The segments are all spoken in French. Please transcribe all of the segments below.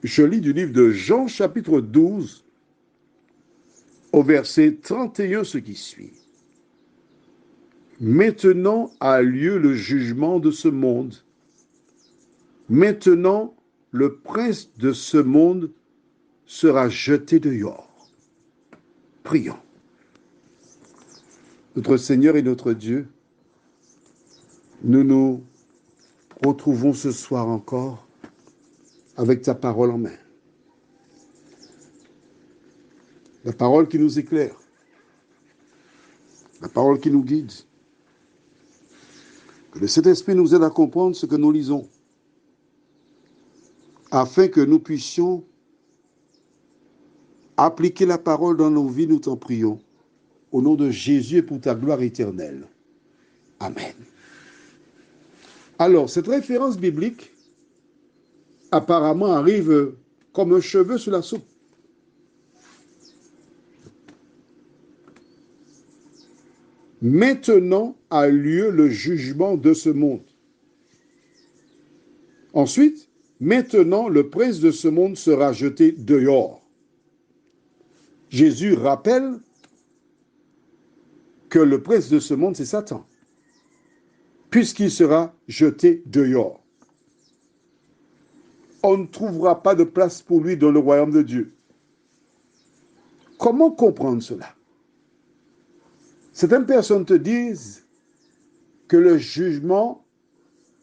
Je lis du livre de Jean, chapitre 12, au verset 31, ce qui suit. Maintenant a lieu le jugement de ce monde. Maintenant, le prince de ce monde sera jeté dehors. Prions. Notre Seigneur et notre Dieu, nous nous retrouvons ce soir encore avec ta parole en main. La parole qui nous éclaire, la parole qui nous guide. Que le Saint-Esprit nous aide à comprendre ce que nous lisons, afin que nous puissions appliquer la parole dans nos vies, nous t'en prions. Au nom de Jésus et pour ta gloire éternelle. Amen. Alors, cette référence biblique, apparemment, arrive comme un cheveu sur la soupe. Maintenant a lieu le jugement de ce monde. Ensuite, maintenant, le prince de ce monde sera jeté dehors. Jésus rappelle que le prince de ce monde, c'est Satan, puisqu'il sera jeté dehors. On ne trouvera pas de place pour lui dans le royaume de Dieu. Comment comprendre cela? Certaines personnes te disent que le jugement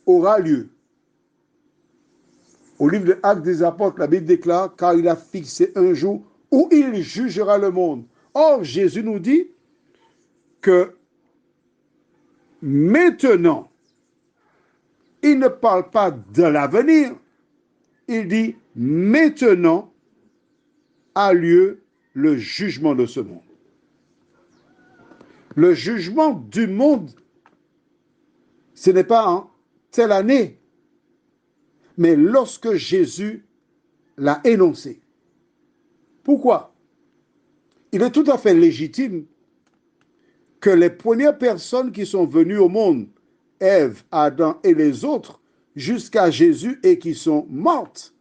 aura lieu. Au livre de Actes des Apôtres, la Bible déclare, car il a fixé un jour où il jugera le monde. Or, Jésus nous dit que maintenant, il ne parle pas de l'avenir, il dit maintenant a lieu le jugement de ce monde. Le jugement du monde, ce n'est pas en telle année, mais lorsque Jésus l'a énoncé. Pourquoi? Il est tout à fait légitime que les premières personnes qui sont venues au monde, Ève, Adam et les autres, jusqu'à Jésus et qui sont mortes,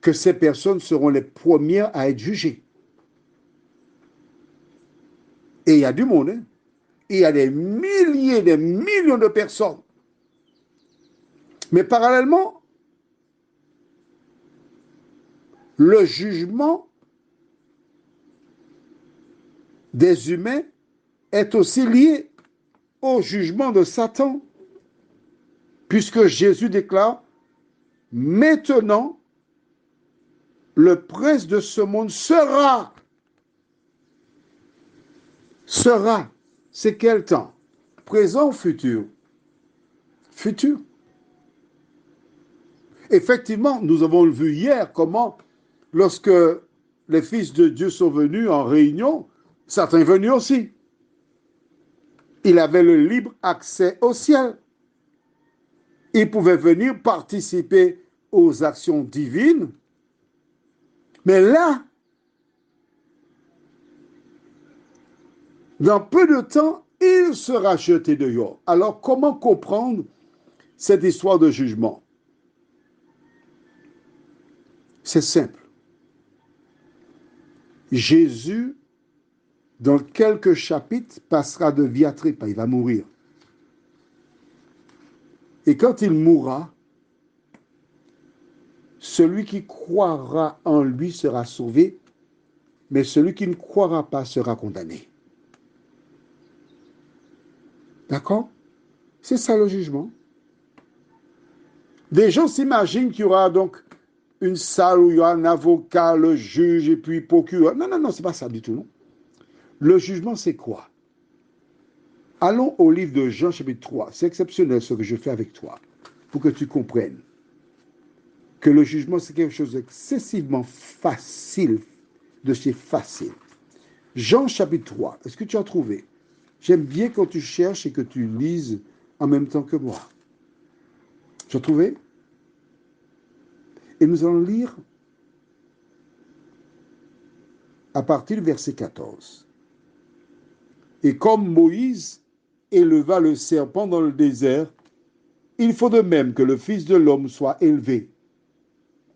que ces personnes seront les premières à être jugées. Et il y a du monde, hein? Il y a des milliers, des millions de personnes. Mais parallèlement, le jugement des humains est aussi lié au jugement de Satan, puisque Jésus déclare, maintenant, le prince de ce monde sera. Sera, c'est quel temps? Présent ou futur? Futur. Effectivement, nous avons vu hier comment, lorsque les fils de Dieu sont venus en réunion, Satan est venu aussi. Il avait le libre accès au ciel. Il pouvait venir participer aux actions divines. Mais là, dans peu de temps, il sera jeté dehors. Alors, comment comprendre cette histoire de jugement? C'est simple. Jésus, dans quelques chapitres, passera de vie à trépas. Il va mourir. Et quand il mourra, celui qui croira en lui sera sauvé, mais celui qui ne croira pas sera condamné. D'accord? C'est ça le jugement. Des gens s'imaginent qu'il y aura donc une salle où il y aura un avocat, le juge et puis procureur. Non, non, non, c'est pas ça du tout, non. Le jugement, c'est quoi? Allons au livre de Jean, chapitre 3. C'est exceptionnel ce que je fais avec toi, pour que tu comprennes que le jugement, c'est quelque chose d'excessivement facile, de chez facile. Jean, chapitre 3. Est-ce que tu as trouvé? J'aime bien quand tu cherches et que tu lises en même temps que moi. Tu as trouvé? Et nous allons lire à partir du verset 14. Et comme Moïse éleva le serpent dans le désert, il faut de même que le Fils de l'homme soit élevé,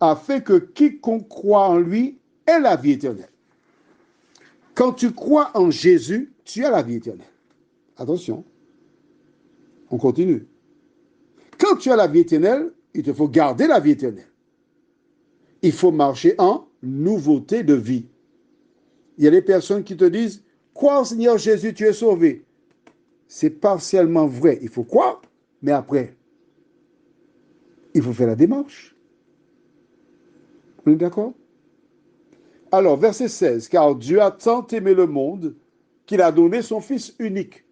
afin que quiconque croit en lui ait la vie éternelle. Quand tu crois en Jésus, tu as la vie éternelle. Attention, on continue. Quand tu as la vie éternelle, il te faut garder la vie éternelle. Il faut marcher en nouveauté de vie. Il y a des personnes qui te disent, crois en Seigneur Jésus, tu es sauvé. C'est partiellement vrai. Il faut croire, mais après, il faut faire la démarche. On est d'accord? Alors, verset 16, car Dieu a tant aimé le monde qu'il a donné son Fils unique,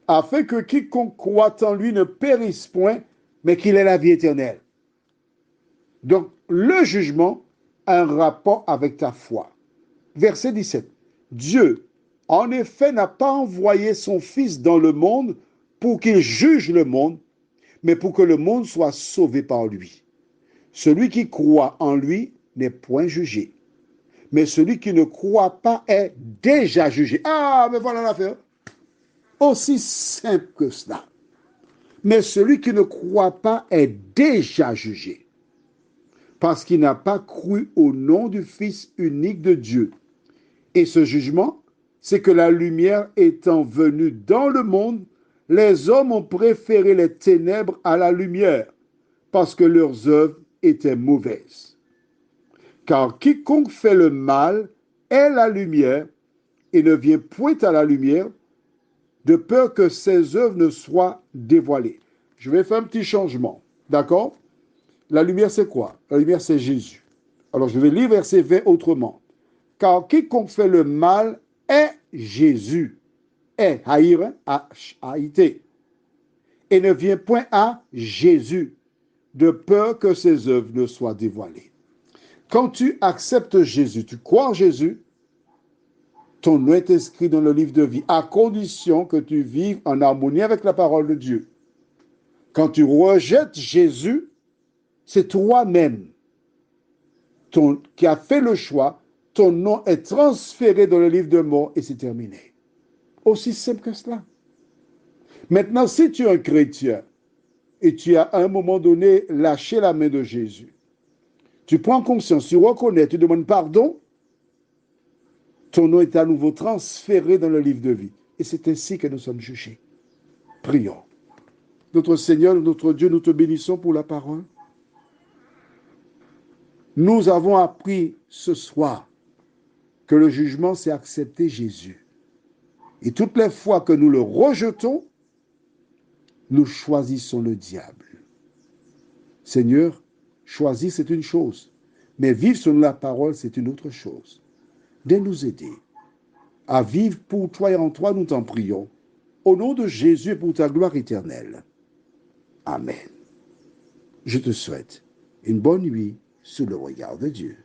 afin que quiconque croit en lui ne périsse point, mais qu'il ait la vie éternelle. Donc, le jugement a un rapport avec ta foi. Verset 17. Dieu, en effet, n'a pas envoyé son Fils dans le monde pour qu'il juge le monde, mais pour que le monde soit sauvé par lui. Celui qui croit en lui n'est point jugé, mais celui qui ne croit pas est déjà jugé. Ah, mais voilà l'affaire. Aussi simple que cela. Mais celui qui ne croit pas est déjà jugé, parce qu'il n'a pas cru au nom du Fils unique de Dieu. Et ce jugement, c'est que la lumière étant venue dans le monde, les hommes ont préféré les ténèbres à la lumière, parce que leurs œuvres étaient mauvaises. Car quiconque fait le mal est la lumière, et ne vient point à la lumière, de peur que ses œuvres ne soient dévoilées. Je vais faire un petit changement, d'accord? La lumière, c'est quoi? La lumière, c'est Jésus. Alors, je vais lire verset 20 autrement. Car quiconque fait le mal est Jésus. Est, haïr, H-A-I-T. Et ne vient point à Jésus, de peur que ses œuvres ne soient dévoilées. Quand tu acceptes Jésus, tu crois en Jésus, ton nom est inscrit dans le livre de vie, à condition que tu vives en harmonie avec la parole de Dieu. Quand tu rejettes Jésus, c'est toi-même qui as fait le choix, ton nom est transféré dans le livre de mort et c'est terminé. Aussi simple que cela. Maintenant, si tu es un chrétien et tu as à un moment donné lâché la main de Jésus, tu prends conscience, tu reconnais, tu demandes pardon, ton nom est à nouveau transféré dans le livre de vie. Et c'est ainsi que nous sommes jugés. Prions. Notre Seigneur, notre Dieu, nous te bénissons pour la parole. Nous avons appris ce soir que le jugement, c'est accepter Jésus. Et toutes les fois que nous le rejetons, nous choisissons le diable. Seigneur, choisir, c'est une chose, mais vivre selon la parole, c'est une autre chose. De nous aider à vivre pour toi et en toi, nous t'en prions. Au nom de Jésus et pour ta gloire éternelle. Amen. Je te souhaite une bonne nuit sous le regard de Dieu.